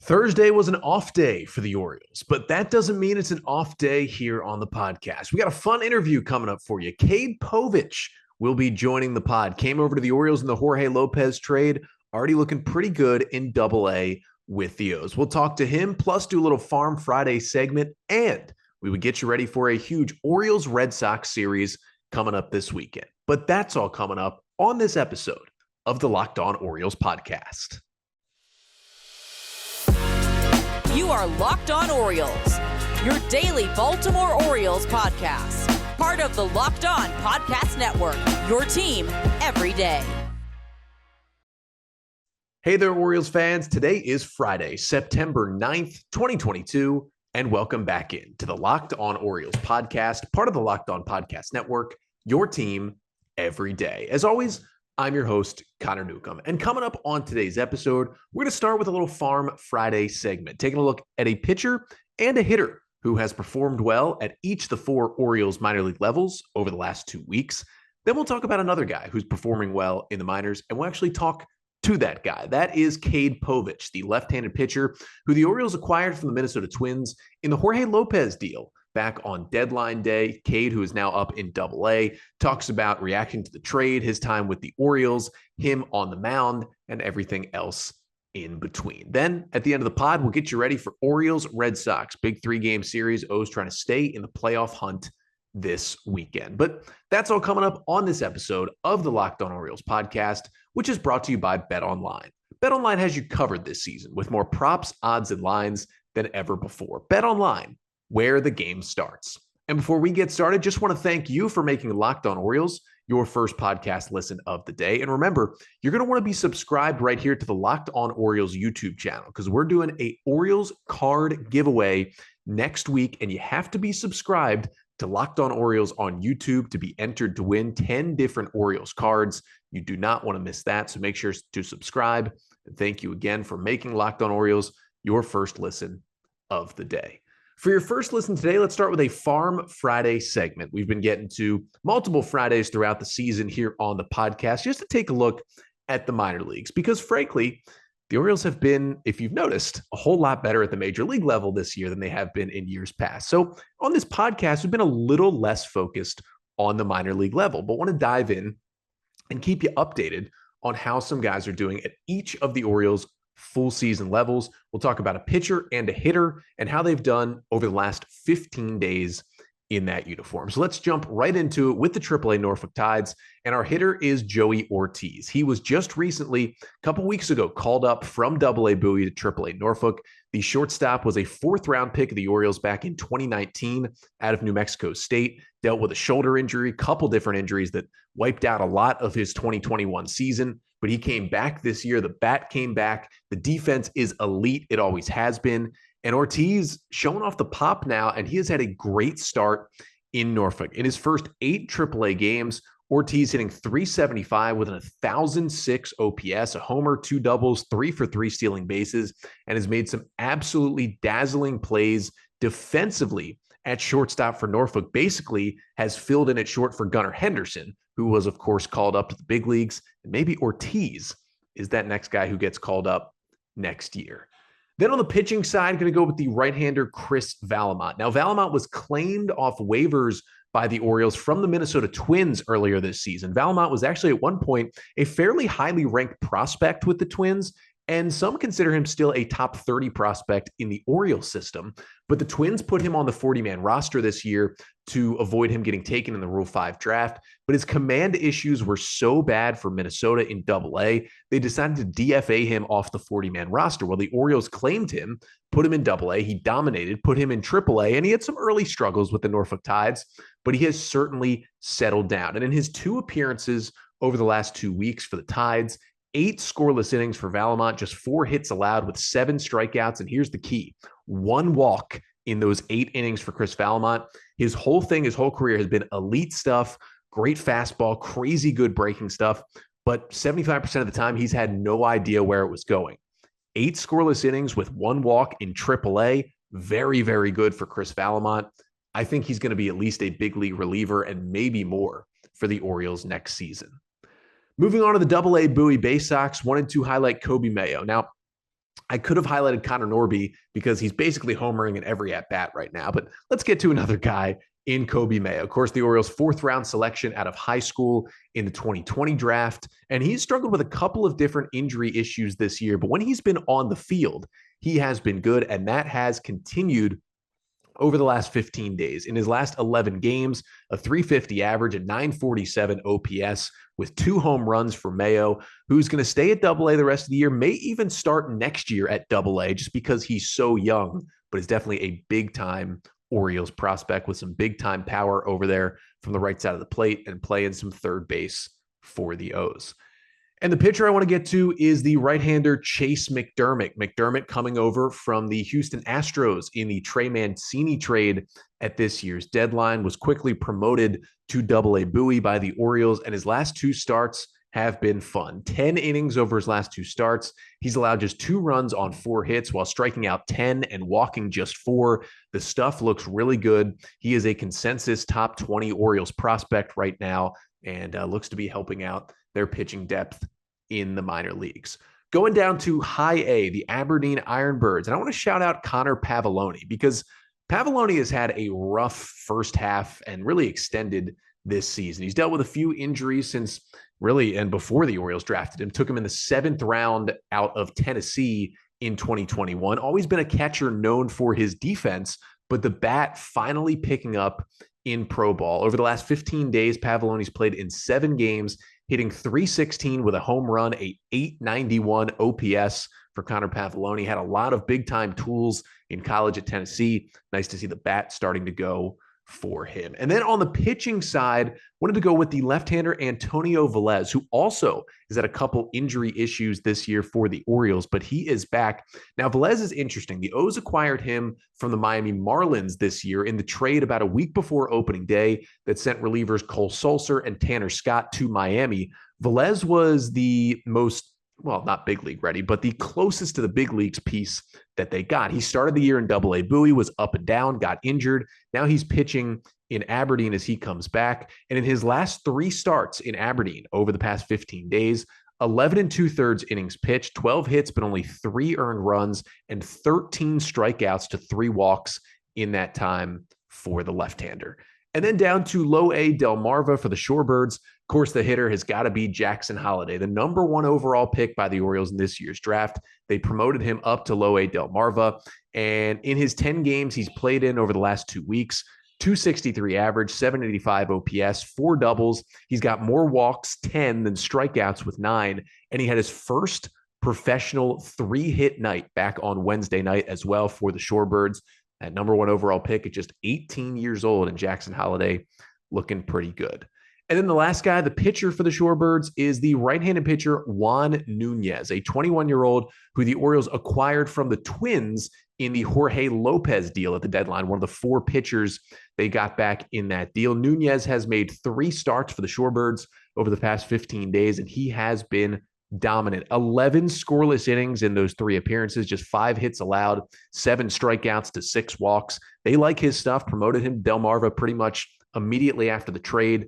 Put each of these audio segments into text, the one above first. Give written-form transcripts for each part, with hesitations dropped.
Thursday was an off day for the Orioles, but that doesn't mean it's an off day here on the podcast. We got a fun interview coming up for you. Kade Povich will be joining the pod. Came over to the Orioles in the Jorge López trade, already looking pretty good in Double-A with the O's. We'll talk to him, plus do a little Farm Friday segment, and we would get you ready for a huge Orioles Red Sox series coming up this weekend. But that's all coming up on this episode of the Locked On Orioles podcast. You are Locked On Orioles, your daily Baltimore Orioles podcast. Part of the Locked On Podcast Network, your team every day. Hey there, Orioles fans. Today is Friday, September 9th, 2022, and welcome back in to the Locked On Orioles podcast, part of the Locked On Podcast Network, your team every day. As always, I'm your host, Connor Newcomb. And coming up on today's episode, we're going to start with a little Farm Friday segment, taking a look at a pitcher and a hitter who has performed well at each of the four Orioles minor league levels over the last 2 weeks. Then we'll talk about another guy who's performing well in the minors, and we'll actually talk to that guy. That is Kade Povich, the left-handed pitcher who the Orioles acquired from the Minnesota Twins in the Jorge López deal back on deadline day. Cade, who is now up in Double-A, talks about reacting to the trade, his time with the Orioles, him on the mound, and everything else in between. Then at the end of the pod, we'll get you ready for Orioles Red Sox, big 3-game series. O's trying to stay in the playoff hunt this weekend. But that's all coming up on this episode of the Locked On Orioles podcast, which is brought to you by BetOnline. BetOnline has you covered this season with more props, odds, and lines than ever before. BetOnline, where the game starts. And before we get started, just want to thank you for making Locked On Orioles your first podcast listen of the day. And remember, you're going to want to be subscribed right here to the Locked On Orioles YouTube channel because we're doing a Orioles card giveaway next week, and you have to be subscribed to Locked On Orioles on YouTube to be entered to win 10 different Orioles cards. You do not want to miss that, so make sure to subscribe. And thank you again for making Locked On Orioles your first listen of the day. For your first listen today, let's start with a Farm Friday segment. We've been getting to multiple Fridays throughout the season here on the podcast just to take a look at the minor leagues because, frankly, the Orioles have been, if you've noticed, a whole lot better at the major league level this year than they have been in years past. So on this podcast, we've been a little less focused on the minor league level, but want to dive in and keep you updated on how some guys are doing at each of the Orioles full season levels. We'll talk about a pitcher and a hitter and how they've done over the last 15 days in that uniform. So let's jump right into it with the AAA Norfolk Tides. And our hitter is Joey Ortiz. He was just recently, a couple weeks ago, called up from AA Bowie to AAA Norfolk. The shortstop was a 4th-round pick of the Orioles back in 2019 out of New Mexico State. Dealt with a shoulder injury, couple different injuries that wiped out a lot of his 2021 season. But he came back this year. The bat came back. The defense is elite. It always has been. And Ortiz showing off the pop now, and he has had a great start in Norfolk. In his first 8 AAA games, Ortiz hitting .375 with an 1,006 OPS, a homer, 2 doubles, 3 for 3 stealing bases, and has made some absolutely dazzling plays defensively at shortstop for Norfolk. Basically has filled in at short for Gunnar Henderson, who was, of course, called up to the big leagues. And maybe Ortiz is that next guy who gets called up next year. Then on the pitching side, going to go with the right-hander Chris Vallimont. Now, Vallimont was claimed off waivers by the Orioles from the Minnesota Twins earlier this season. Vallimont was actually at one point a fairly highly ranked prospect with the Twins, and some consider him still a top 30 prospect in the Orioles system. But the Twins put him on the 40-man roster this year to avoid him getting taken in the Rule 5 draft. But his command issues were so bad for Minnesota in Double-A, they decided to DFA him off the 40-man roster. Well, the Orioles claimed him, put him in Double-A. He dominated, put him in Triple-A, and he had some early struggles with the Norfolk Tides, but he has certainly settled down. And in his 2 appearances over the last 2 weeks for the Tides, 8 scoreless innings for Vallimont, just 4 hits allowed with 7 strikeouts. And here's the key: 1 walk in those 8 innings for Chris Vallimont. His whole career has been elite stuff, great fastball, crazy good breaking stuff. But 75% of the time, he's had no idea where it was going. 8 scoreless innings with 1 walk in AAA. Very, very good for Chris Vallimont. I think he's going to be at least a big league reliever and maybe more for the Orioles next season. Moving on to the AA Bowie Bay Sox, wanted to highlight Coby Mayo. Now, I could have highlighted Connor Norby because he's basically homering in every at-bat right now. But let's get to another guy in Coby Mayo. Of course, the Orioles' fourth-round selection out of high school in the 2020 draft. And he's struggled with a couple of different injury issues this year. But when he's been on the field, he has been good. And that has continued over the last 15 days. In his last 11 games, a 350 average, a 947 OPS with 2 home runs for Mayo, who's going to stay at AA the rest of the year, may even start next year at AA just because he's so young, but is definitely a big-time Orioles prospect with some big-time power over there from the right side of the plate and playing some third base for the O's. And the pitcher I want to get to is the right-hander Chase McDermott. McDermott coming over from the Houston Astros in the Trey Mancini trade at this year's deadline, was quickly promoted to AA Bowie by the Orioles, and his last 2 starts have been fun. 10 innings over his last 2 starts. He's allowed just 2 runs on 4 hits while striking out 10 and walking just 4. The stuff looks really good. He is a consensus top 20 Orioles prospect right now and looks to be helping out their pitching depth in the minor leagues. Going down to high A, the Aberdeen Ironbirds. And I want to shout out Connor Pavolony because Pavolony has had a rough first half and really extended this season. He's dealt with a few injuries since really and before the Orioles drafted him. Took him in the 7th round out of Tennessee in 2021. Always been a catcher known for his defense, but the bat finally picking up in pro ball. Over the last 15 days, Pavolony's played in 7 games, hitting .316 with a home run, a .891 OPS for Connor Pavolony. Had a lot of big-time tools in college at Tennessee. Nice to see the bat starting to go for him. And then on the pitching side, wanted to go with the left-hander Antonio Velez, who also has had a couple injury issues this year for the Orioles, but he is back. Now, Velez is interesting. The O's acquired him from the Miami Marlins this year in the trade about a week before opening day that sent relievers Cole Sulser and Tanner Scott to Miami. Velez was the most, well, not big league ready, but the closest to the big leagues piece that they got. He started the year in AA Bowie, was up and down, got injured. Now he's pitching in Aberdeen as he comes back. And in his last 3 starts in Aberdeen over the past 15 days, 11 2/3 innings pitched, 12 hits, but only 3 earned runs and 13 strikeouts to 3 walks in that time for the left-hander. And then down to low A Delmarva for the Shorebirds. Of course, the hitter has got to be Jackson Holliday, the number 1 overall pick by the Orioles in this year's draft. They promoted him up to low A Delmarva. And in his 10 games he's played in over the last 2 weeks, .263 average, .785 OPS, 4 doubles. He's got more walks, 10, than strikeouts with 9. And he had his first professional 3-hit night back on Wednesday night as well for the Shorebirds. That number 1 overall pick at just 18 years old, and Jackson Holliday looking pretty good. And then the last guy, the pitcher for the Shorebirds, is the right-handed pitcher Juan Nunez, a 21-year-old who the Orioles acquired from the Twins in the Jorge López deal at the deadline, one of the 4 pitchers they got back in that deal. Nunez has made 3 starts for the Shorebirds over the past 15 days, and he has been dominant. 11 scoreless innings in those 3 appearances, just 5 hits allowed, 7 strikeouts to 6 walks. They like his stuff, promoted him to Delmarva pretty much immediately after the trade,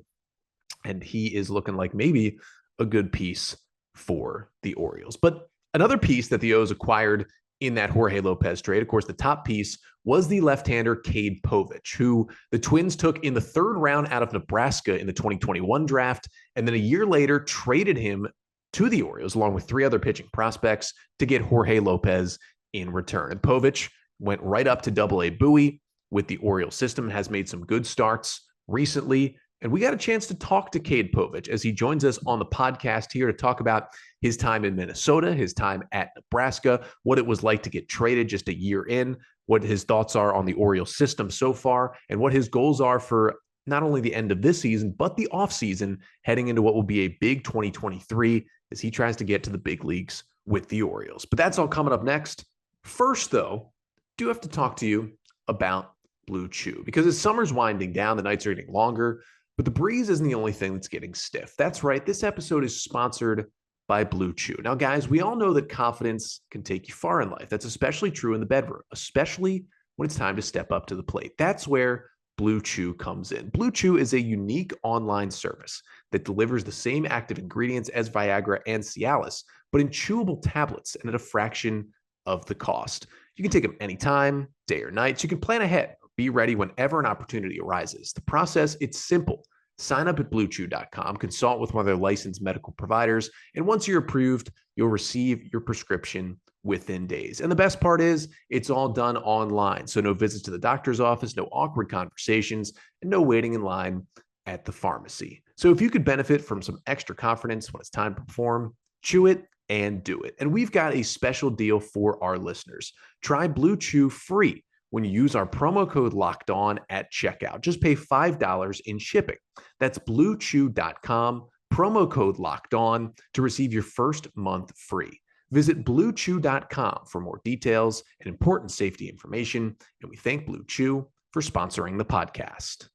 and he is looking like maybe a good piece for the Orioles. But another piece that the O's acquired in that Jorge López trade, of course, the top piece was the left-hander Kade Povich, who the Twins took in the 3rd round out of Nebraska in the 2021 draft, and then a year later traded him to the Orioles along with 3 other pitching prospects to get Jorge López in return. And Povich went right up to AA Bowie with the Orioles system, has made some good starts recently. And we got a chance to talk to Kade Povich as he joins us on the podcast here to talk about his time in Minnesota, his time at Nebraska, what it was like to get traded just a year in, what his thoughts are on the Orioles system so far, and what his goals are for not only the end of this season, but the offseason heading into what will be a big 2023 as he tries to get to the big leagues with the Orioles. But that's all coming up next. First, though, I do have to talk to you about Blue Chew, because as summer's winding down, the nights are getting longer, but the breeze isn't the only thing that's getting stiff. That's right. This episode is sponsored by Blue Chew. Now, guys, we all know that confidence can take you far in life. That's especially true in the bedroom, especially when it's time to step up to the plate. That's where Blue Chew comes in. Blue Chew is a unique online service that delivers the same active ingredients as Viagra and Cialis, but in chewable tablets and at a fraction of the cost. You can take them anytime, day or night. So you can plan ahead, be ready whenever an opportunity arises. The process, it's simple. Sign up at BlueChew.com, consult with one of their licensed medical providers, and once you're approved, you'll receive your prescription within days. And the best part is it's all done online. So no visits to the doctor's office, no awkward conversations, and no waiting in line at the pharmacy. So if you could benefit from some extra confidence when it's time to perform, chew it and do it. And we've got a special deal for our listeners. Try Blue Chew free when you use our promo code Locked On at checkout. Just pay $5 in shipping. That's BlueChew.com, promo code Locked On to receive your first month free. Visit BlueChew.com for more details and important safety information. And we thank Blue Chew for sponsoring the podcast.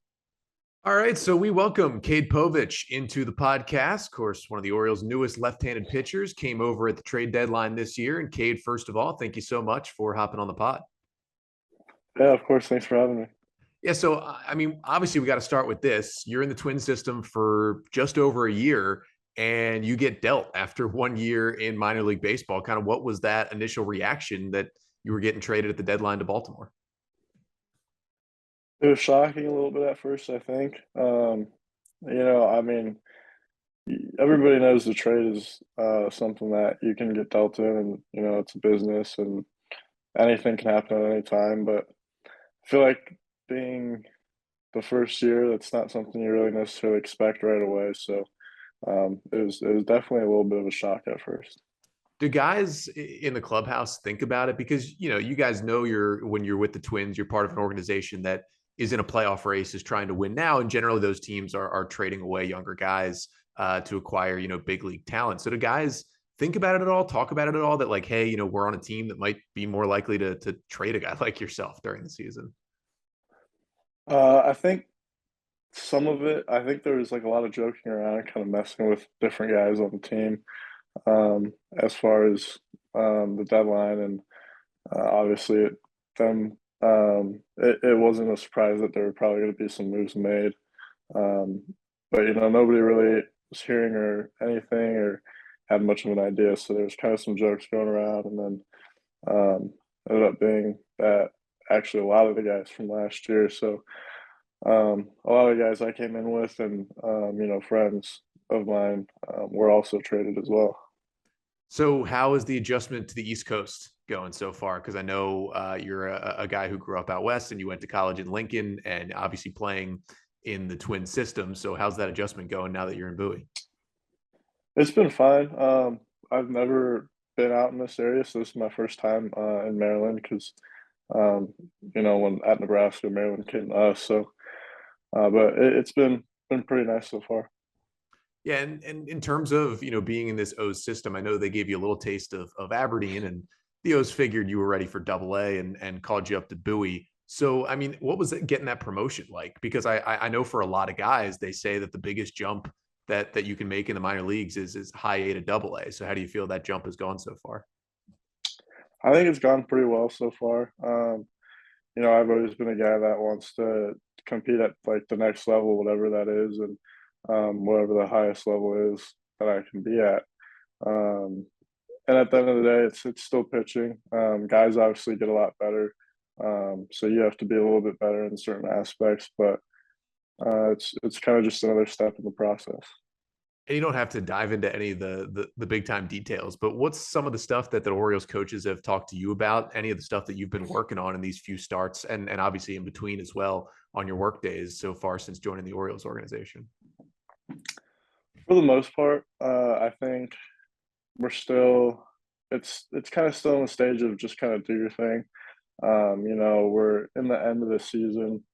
All right, so we welcome Kade Povich into the podcast. Of course, one of the Orioles' newest left-handed pitchers came over at the trade deadline this year. And Kade, first of all, thank you so much for hopping on the pod. Yeah, of course. Thanks for having me. Yeah, so, I mean, obviously we got to start with this. You're in the Twin system for just over a year, and you get dealt after 1 year in minor league baseball. Kind of what was that initial reaction that you were getting traded at the deadline to Baltimore? It was shocking a little bit at first, I think. I mean, everybody knows the trade is something that you can get dealt in, and, it's a business and anything can happen at any time. But I feel like being the first year, that's not something you really necessarily expect right away. So it was definitely a little bit of a shock at first. Do guys in the clubhouse think about it? Because, you guys know when you're with the Twins, you're part of an organization that is in a playoff race, is trying to win now. And generally those teams are trading away younger guys to acquire, big league talent. So do guys think about it at all, talk about it at all, that like, hey, we're on a team that might be more likely to trade a guy like yourself during the season? I think some of it, I think there was like a lot of joking around, kind of messing with different guys on the team as far as the deadline. And obviously it wasn't a surprise that there were probably going to be some moves made. But, nobody really was hearing or anything or had much of an idea. So there was kind of some jokes going around, and then ended up being that actually a lot of the guys from last year. So a lot of the guys I came in with and, friends of mine were also traded as well. So how is the adjustment to the East Coast going so far? Because I know you're a guy who grew up out west and you went to college in Lincoln and obviously playing in the Twin system. So how's that adjustment going now that you're in Bowie? It's been fine. I've never been out in this area, so this is my first time in Maryland because, when at Nebraska, Maryland came to us. So, but it's been pretty nice so far. Yeah, and in terms of being in this O's system, I know they gave you a little taste of Aberdeen, and the O's figured you were ready for Double-A and called you up to Bowie. So, I mean, what was it getting that promotion like? Because I know for a lot of guys, they say that the biggest jump that you can make in the minor leagues is high A to Double-A. So, how do you feel that jump has gone so far? I think it's gone pretty well so far. I've always been a guy that wants to compete at like the next level, whatever that is, and whatever the highest level is that I can be at. And at the end of the day, it's still pitching. Guys obviously get a lot better, so you have to be a little bit better in certain aspects. But it's kind of just another step in the process. And you don't have to dive into any of the big time details, but what's some of the stuff that the Orioles coaches have talked to you about? Any of the stuff that you've been working on in these few starts and obviously in between as well on your work days so far since joining the Orioles organization? For the most part, I think we're still it's kind of still in the stage of just kind of do your thing. We're in the end of the season,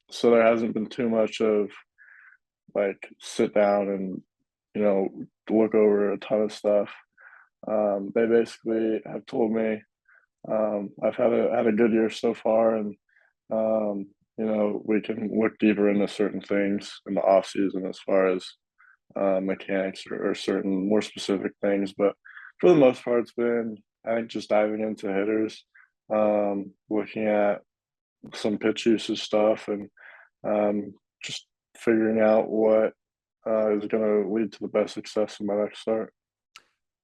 so there hasn't been too much of like sit down and look over a ton of stuff. They basically have told me I've had a good year so far, and we can look deeper into certain things in the off season as far as mechanics or certain more specific things. But for the most part, it's been, I think, just diving into hitters, looking at some pitch usage stuff, and just figuring out what is going to lead to the best success in my next start.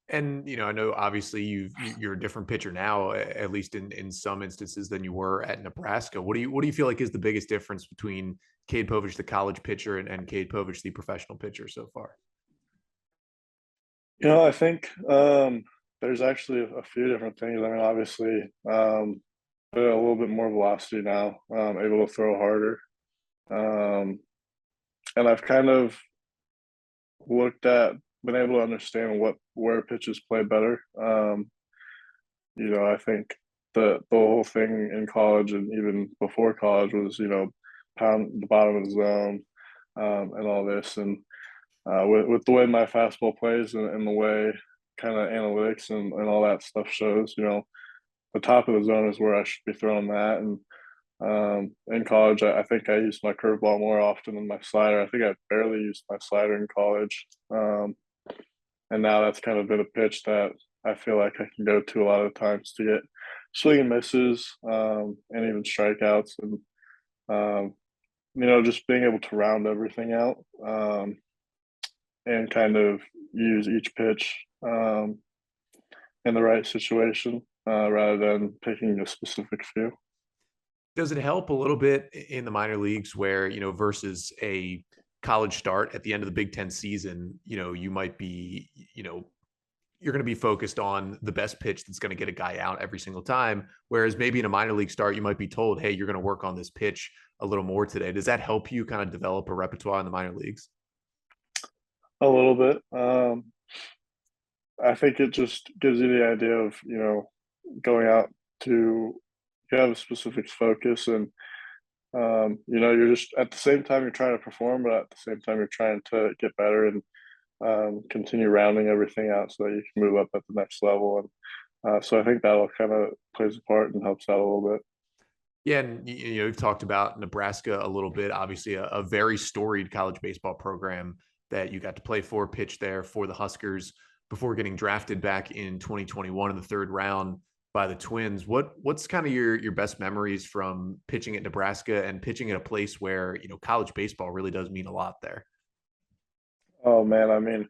And, I know obviously you're a different pitcher now, at least in some instances than you were at Nebraska. What do you feel like is the biggest difference between Kade Povich, the college pitcher, and Kade Povich, the professional pitcher so far? I think there's actually a few different things. I mean, obviously, a little bit more velocity now, able to throw harder. Um, and I've kind of been able to understand where pitches play better. I think the whole thing in college and even before college was, pound the bottom of the zone, and all this. And with the way my fastball plays and the way kind of analytics and all that stuff shows, the top of the zone is where I should be throwing that. And in college, I think I used my curveball more often than my slider. I think I barely used my slider in college. And now that's kind of been a pitch that I feel like I can go to a lot of times to get swing and misses, and even strikeouts. And, just being able to round everything out, and kind of use each pitch in the right situation, rather than picking a specific few. Does it help a little bit in the minor leagues where, versus a college start at the end of the Big Ten season, you might be, you're going to be focused on the best pitch that's going to get a guy out every single time. Whereas maybe in a minor league start, you might be told, hey, you're going to work on this pitch a little more today. Does that help you kind of develop a repertoire in the minor leagues? A little bit. I think it just gives you the idea of, going out to you have a specific focus, and you're just at the same time you're trying to perform, but at the same time you're trying to get better and continue rounding everything out so that you can move up at the next level. And so I think that'll kind of plays a part and helps out a little bit. Yeah, and you've talked about Nebraska a little bit. Obviously, a very storied college baseball program that you got to play for, pitch there for the Huskers before getting drafted back in 2021 in the third round by the Twins. What's kind of your best memories from pitching at Nebraska and pitching at a place where college baseball really does mean a lot there? Oh man, I mean,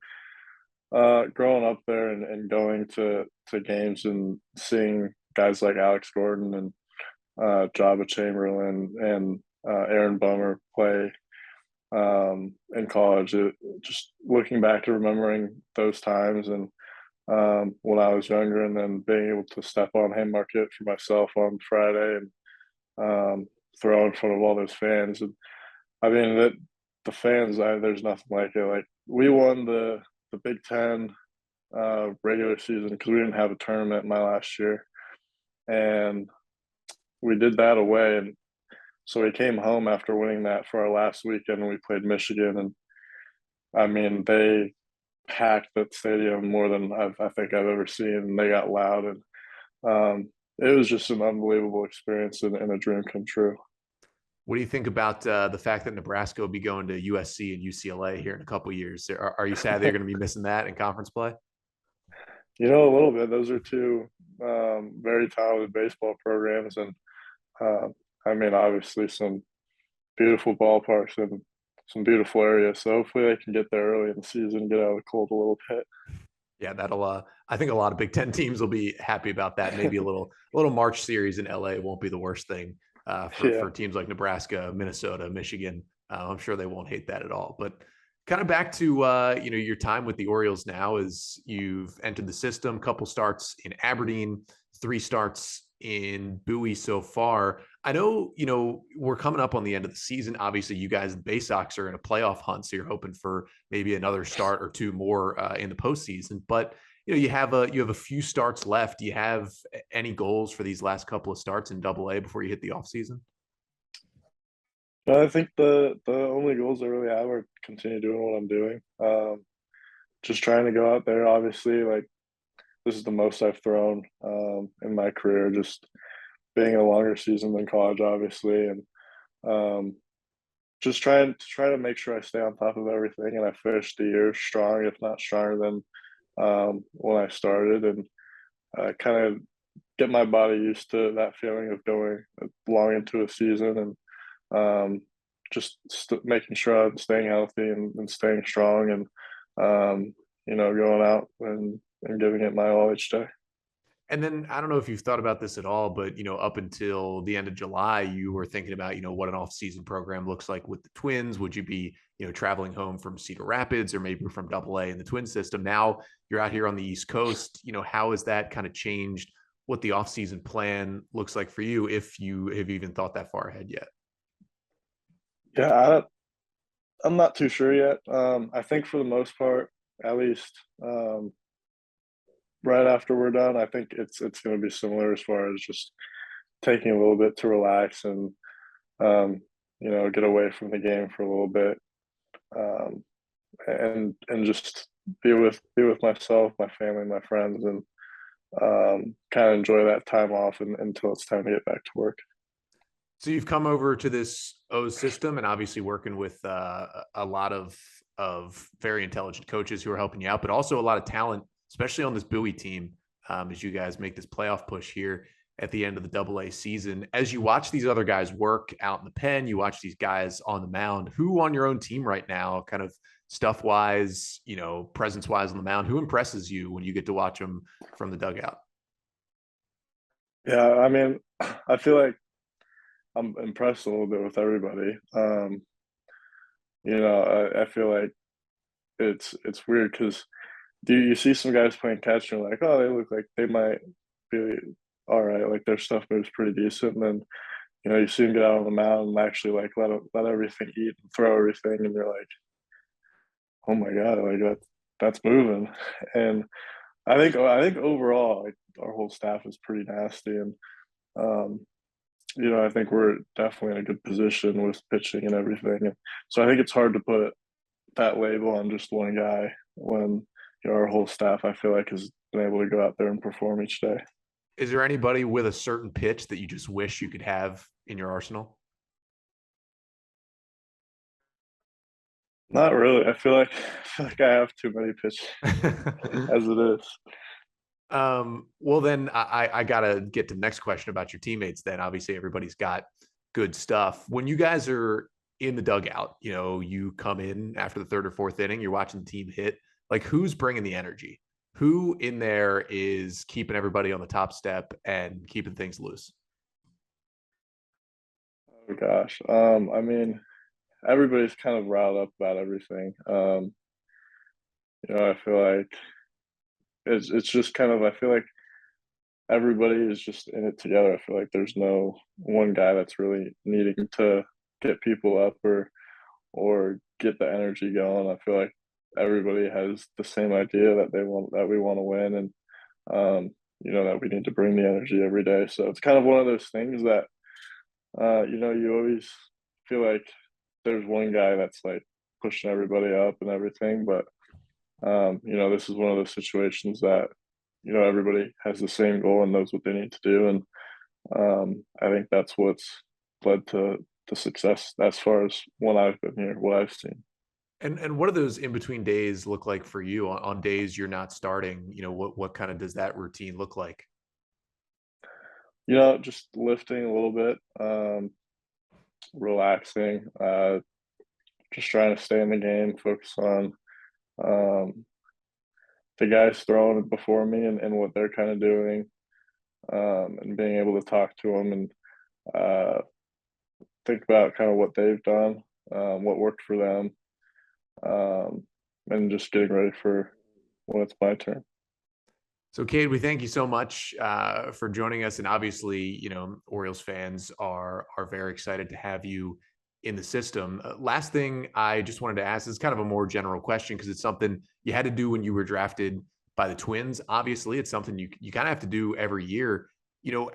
growing up there and going to games and seeing guys like Alex Gordon and Jabba Chamberlain and Aaron Bummer play in college. Just looking back and remembering those times and when I was younger, and then being able to step on Haymarket for myself on Friday and throw in front of all those fans. And I mean, the fans, there's nothing like it. Like we won the Big Ten regular season because we didn't have a tournament my last year, and we did that away. And so we came home after winning that for our last weekend, and we played Michigan. And I mean, they packed that stadium more than I think I've ever seen, and they got loud. And it was just an unbelievable experience and a dream come true. What do you think about the fact that Nebraska will be going to USC and UCLA here in a couple of years? Are you sad they're going to be missing that in conference play? A little bit. Those are two very talented baseball programs, and I mean, obviously some beautiful ballparks and some beautiful areas. So hopefully they can get there early in the season, get out of the cold a little bit. Yeah, that'll. I think a lot of Big Ten teams will be happy about that. Maybe a little March series in LA won't be the worst thing for teams like Nebraska, Minnesota, Michigan. I'm sure they won't hate that at all. But kind of back to your time with the Orioles now, as you've entered the system, couple starts in Aberdeen, 3 starts in Bowie so far. I know, we're coming up on the end of the season. Obviously, you guys, the Bay Sox, are in a playoff hunt, so you're hoping for maybe another start or 2 more in the postseason. But you have a few starts left. Do you have any goals for these last couple of starts in Double-A before you hit the offseason? I think the only goals I really have are continue doing what I'm doing. Just trying to go out there. Obviously, like this is the most I've thrown in my career. Just being a longer season than college, obviously, and just trying to make sure I stay on top of everything, and I finished the year strong, if not stronger than when I started, and kind of get my body used to that feeling of going long into a season, and just making sure I'm staying healthy and staying strong, and going out and and giving it my all each day. And then I don't know if you've thought about this at all, but up until the end of July, you were thinking about what an off-season program looks like with the Twins. Would you be traveling home from Cedar Rapids or maybe from AA in the Twin system? Now you're out here on the East Coast. How has that kind of changed what the off-season plan looks like for you, if you have even thought that far ahead yet? Yeah, I'm not too sure yet. I think for the most part, at least right after we're done, I think it's going to be similar as far as just taking a little bit to relax and get away from the game for a little bit, and just be with myself, my family, my friends, and kind of enjoy that time off until it's time to get back to work. So you've come over to this O's system and obviously working with a lot of very intelligent coaches who are helping you out, but also a lot of talent, especially on this Bowie team, as you guys make this playoff push here at the end of the AA season. As you watch these other guys work out in the pen, you watch these guys on the mound, who on your own team right now, kind of stuff-wise, presence-wise on the mound, who impresses you when you get to watch them from the dugout? Yeah, I mean, I feel like I'm impressed a little bit with everybody. I feel like it's weird because you see some guys playing catch and you're like, oh, they look like they might be all right, like their stuff moves pretty decent, and then you see them get out on the mound and actually like let everything eat and throw everything, and you're like, oh my god, like that's moving. And I think overall, like, our whole staff is pretty nasty, and I think we're definitely in a good position with pitching and everything. And so I think it's hard to put that label on just one guy when our whole staff, I feel like, has been able to go out there and perform each day. Is there anybody with a certain pitch that you just wish you could have in your arsenal? Not really. I feel like I have too many pitches as it is. Well, then I got to get to the next question about your teammates. Then obviously everybody's got good stuff. When you guys are in the dugout, you come in after the third or fourth inning, you're watching the team hit. Like, who's bringing the energy? Who in there is keeping everybody on the top step and keeping things loose? Oh gosh. I mean, everybody's kind of riled up about everything. I feel like it's just kind of, I feel like everybody is just in it together. I feel like there's no one guy that's really needing to get people up or get the energy going. I feel like everybody has the same idea that we want to win, and that we need to bring the energy every day. So it's kind of one of those things that you always feel like there's one guy that's like pushing everybody up and everything, but this is one of those situations that everybody has the same goal and knows what they need to do, and I think that's what's led to success as far as when I've been here, what I've seen. And what do those in between days look like for you on days you're not starting? What kind of does that routine look like? Just lifting a little bit, relaxing, just trying to stay in the game, focus on the guys throwing it before me and what they're kind of doing, and being able to talk to them and think about kind of what they've done, what worked for them, and just getting ready for when it's my turn. So, Cade, we thank you so much for joining us, and obviously, Orioles fans are very excited to have you in the system. Last thing I just wanted to ask is kind of a more general question, because it's something you had to do when you were drafted by the Twins. Obviously, it's something you kind of have to do every year.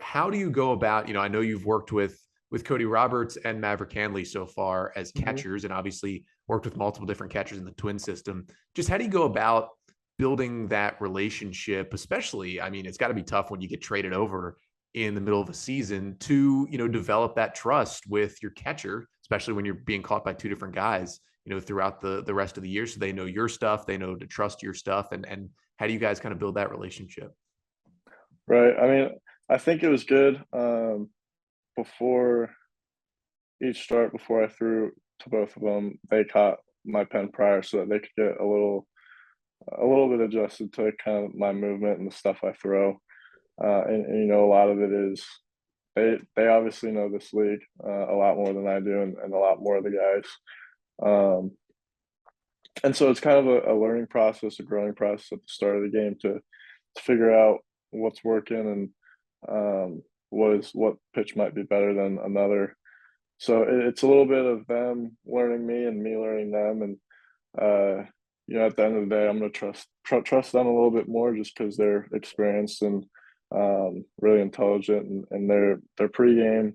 How do you go about? I know you've worked with Cody Roberts and Maverick Hanley so far as catchers, and obviously worked with multiple different catchers in the Twin system. Just how do you go about building that relationship, especially, I mean, it's got to be tough when you get traded over in the middle of a season to, develop that trust with your catcher, especially when you're being caught by two different guys, throughout the rest of the year. So they know your stuff, they know to trust your stuff. And how do you guys kind of build that relationship? Right. I mean, I think it was good before each start, before I threw to both of them, they caught my pen prior so that they could get a little a little bit adjusted to kind of my movement and the stuff I throw. And you know, a lot of it is they obviously know this league a lot more than I do, and a lot more of the guys. And so it's kind of a learning process, a growing process at the start of the game to figure out what's working and what pitch might be better than another. So it's a little bit of them learning me and me learning them, and you know, at the end of the day, I'm going to trust them a little bit more just because they're experienced and really intelligent, and their pregame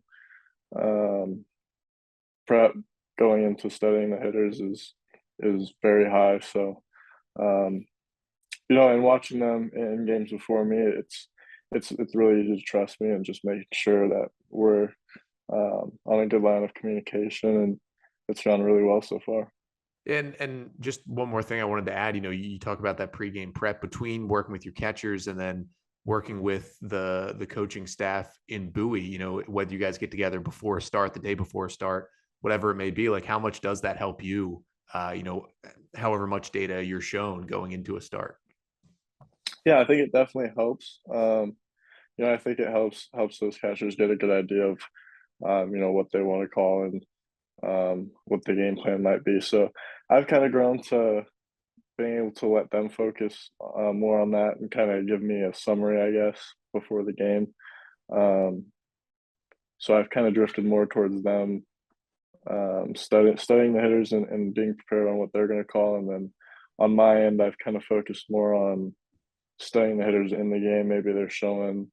prep going into studying the hitters is very high. So you know, and watching them in games before me, it's really easy to trust me and just making sure that we're on a good line of communication, and it's gone really well so far. And just one more thing I wanted to add, you know, you talk about that pregame prep between working with your catchers and then working with the coaching staff in Bowie, you know, whether you guys get together before a start, the day before a start, whatever it may be, like how much does that help you, you know, however much data you're shown going into a start? Yeah, I think it definitely helps. You know, I think it helps those catchers get a good idea of you know, what they want to call and what the game plan might be. So I've kind of grown to being able to let them focus more on that and kind of give me a summary, I guess, before the game. So I've kind of drifted more towards them studying the hitters and being prepared on what they're going to call. And then on my end, I've kind of focused more on studying the hitters in the game. Maybe they're showing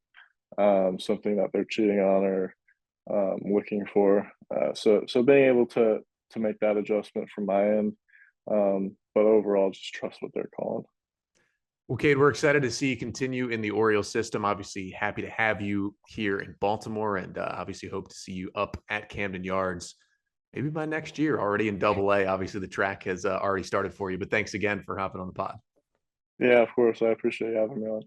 something that they're cheating on or looking for. So being able to make that adjustment from my end, but overall just trust what they're calling. Well, Cade, we're excited to see you continue in the Orioles system. Obviously, happy to have you here in Baltimore, and obviously hope to see you up at Camden Yards maybe by next year, already in Double-A. Obviously, the track has already started for you, but thanks again for hopping on the pod. Yeah, of course. I appreciate you having me on.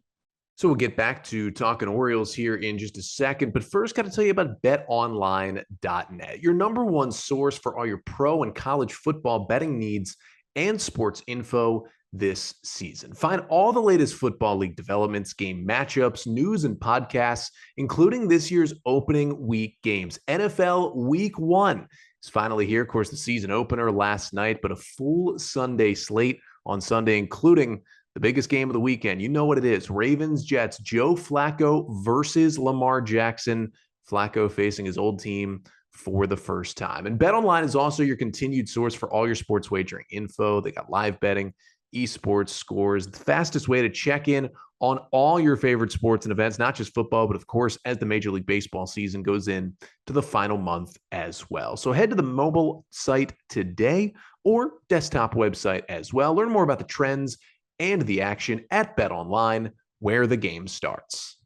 So we'll get back to talking Orioles here in just a second, but first got to tell you about BetOnline.net, your number one source for all your pro and college football betting needs and sports info this season. Find all the latest football league developments, game matchups, news, and podcasts, including this year's opening week games. NFL Week 1 is finally here. Of course, the season opener last night, but a full Sunday slate on Sunday, including the biggest game of the weekend. You know what it is. Ravens, Jets, Joe Flacco versus Lamar Jackson. Flacco facing his old team for the first time. And BetOnline is also your continued source for all your sports wagering info. They got live betting, esports, scores, the fastest way to check in on all your favorite sports and events, not just football, but of course, as the Major League Baseball season goes in to the final month as well. So head to the mobile site today or desktop website as well. Learn more about the trends and the action at BetOnline, where the game starts.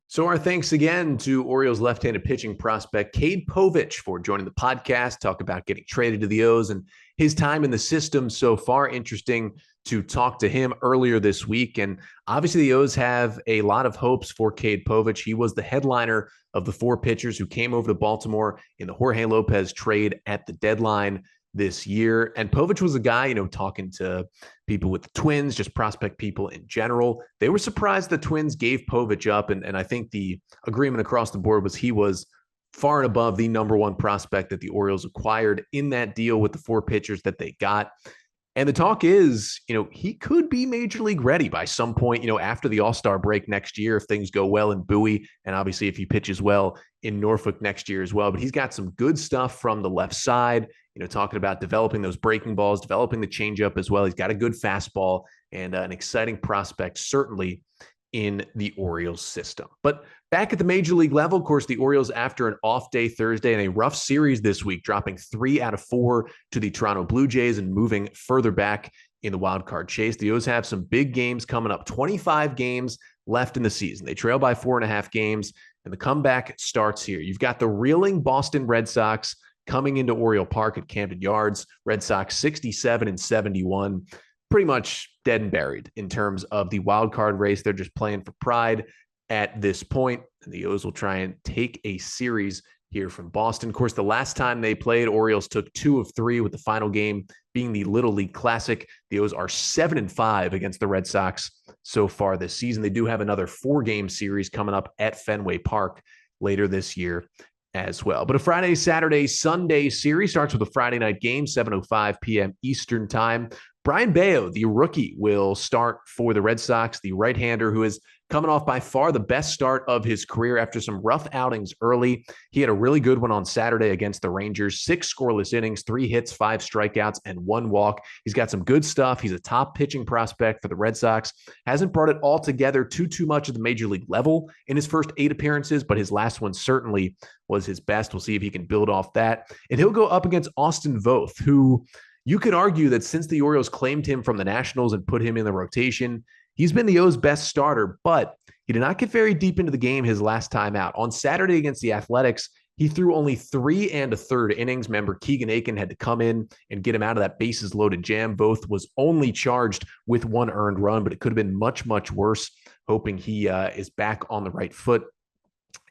So our thanks again to Orioles left-handed pitching prospect Kade Povich for joining the podcast, talk about getting traded to the O's and his time in the system so far. Interesting to talk to him earlier this week. And obviously the O's have a lot of hopes for Kade Povich. He was the headliner of the 4 pitchers who came over to Baltimore in the Jorge López trade at the deadline this year. And Povich was a guy, you know, talking to people with the Twins, just prospect people in general. They were surprised the Twins gave Povich up. And I think the agreement across the board was he was far and above the number one prospect that the Orioles acquired in that deal with the 4 pitchers that they got. And the talk is, you know, he could be major league ready by some point, you know, after the All-Star break next year, if things go well in Bowie, and obviously if he pitches well in Norfolk next year as well. But he's got some good stuff from the left side, you know, talking about developing those breaking balls, developing the changeup as well. He's got a good fastball and an exciting prospect, certainly in the Orioles system. But back at the major league level, of course, the Orioles, after an off day Thursday and a rough series this week, dropping 3 out of 4 to the Toronto Blue Jays and moving further back in the wild card chase. The O's have some big games coming up, 25 games left in the season. They trail by 4.5 games, and the comeback starts here. You've got the reeling Boston Red Sox coming into Oriole Park at Camden Yards. Red Sox 67-71. Pretty much dead and buried in terms of the wild card race. They're just playing for pride at this point. And the O's will try and take a series here from Boston. Of course, the last time they played, Orioles took 2 of 3, with the final game being the Little League Classic. The O's are 7-5 against the Red Sox so far this season. They do have another 4-game series coming up at Fenway Park later this year as well. But a Friday, Saturday, Sunday series starts with a Friday night game, 7:05 p.m. Eastern time. Brayan Bello, the rookie, will start for the Red Sox, the right-hander who is coming off by far the best start of his career after some rough outings early. He had a really good one on Saturday against the Rangers, 6 scoreless innings, 3 hits, 5 strikeouts, and 1 walk. He's got some good stuff. He's a top pitching prospect for the Red Sox. Hasn't brought it all together too much at the major league level in his first 8 appearances, but his last one certainly was his best. We'll see if he can build off that. And he'll go up against Austin Voth, who you could argue that since the Orioles claimed him from the Nationals and put him in the rotation, he's been the O's best starter, but he did not get very deep into the game his last time out. On Saturday against the Athletics, he threw only 3 1/3 innings. Remember, Keegan Aiken had to come in and get him out of that bases-loaded jam. Voth was only charged with 1 earned run, but it could have been much, much worse. Hoping he is back on the right foot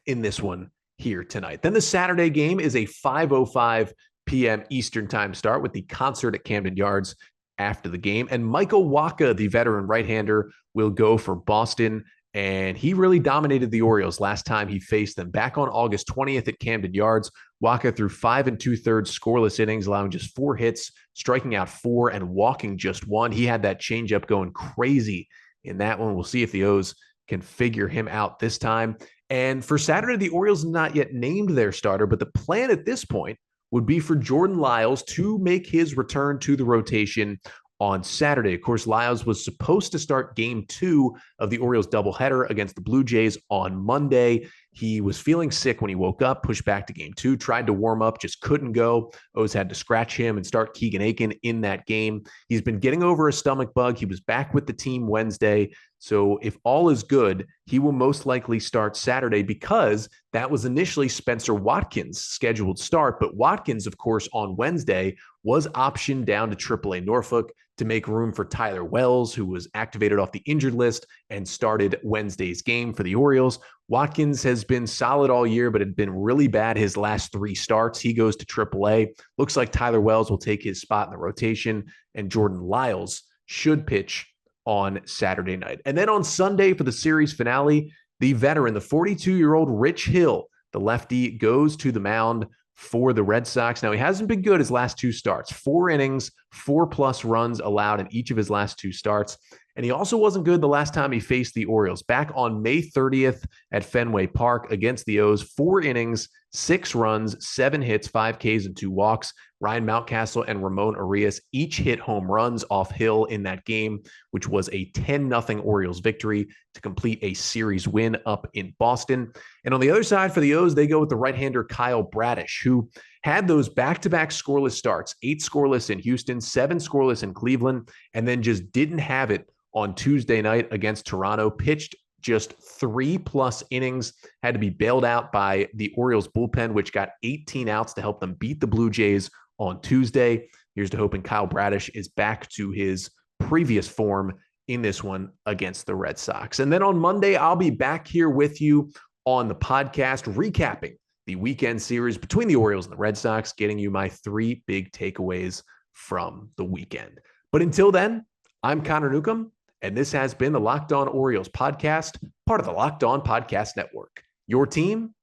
in this one here tonight. Then the Saturday game is a 5:05 p.m. Eastern time start with the concert at Camden Yards after the game. And Michael Wacha, the veteran right-hander, will go for Boston. And he really dominated the Orioles last time he faced them. Back on August 20th at Camden Yards, Wacha threw 5 2/3 scoreless innings, allowing just 4 hits, striking out 4, and walking just 1. He had that changeup going crazy in that one. We'll see if the O's can figure him out this time. And for Saturday, the Orioles not yet named their starter, but the plan at this point would be for Jordan Lyles to make his return to the rotation on Saturday. Of course, Lyles was supposed to start game 2 of the Orioles doubleheader against the Blue Jays on Monday. He was feeling sick when he woke up, pushed back to game 2, tried to warm up, just couldn't go. O's had to scratch him and start Keegan Aiken in that game. He's been getting over a stomach bug. He was back with the team Wednesday. So if all is good, he will most likely start Saturday because that was initially Spencer Watkins' scheduled start. But Watkins, of course, on Wednesday was optioned down to AAA Norfolk to make room for Tyler Wells, who was activated off the injured list and started Wednesday's game for the Orioles. Watkins has been solid all year, but had been really bad his last 3 starts. He goes to AAA. Looks like Tyler Wells will take his spot in the rotation, and Jordan Lyles should pitch on Saturday night. And then on Sunday for the series finale, the veteran, the 42-year-old Rich Hill, the lefty, goes to the mound for the Red Sox. Now, he hasn't been good his last 2 starts. 4 innings, 4+ runs allowed in each of his last 2 starts. And he also wasn't good the last time he faced the Orioles. Back on May 30th at Fenway Park against the O's, 4 innings, 6 runs, 7 hits, 5 Ks, and 2 walks. Ryan Mountcastle and Ramon Arias each hit home runs off Hill in that game, which was a 10-0 Orioles victory to complete a series win up in Boston. And on the other side for the O's, they go with the right-hander Kyle Bradish, who had those back-to-back scoreless starts, 8 scoreless in Houston, 7 scoreless in Cleveland, and then just didn't have it on Tuesday night against Toronto. Pitched just 3+ innings, had to be bailed out by the Orioles bullpen, which got 18 outs to help them beat the Blue Jays on Tuesday. Here's to hoping Kyle Bradish is back to his previous form in this one against the Red Sox. And then on Monday, I'll be back here with you on the podcast, recapping the weekend series between the Orioles and the Red Sox, getting you my 3 big takeaways from the weekend. But until then, I'm Connor Newcomb, and this has been the Locked On Orioles podcast, part of the Locked On Podcast Network. Your team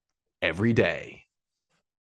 every day.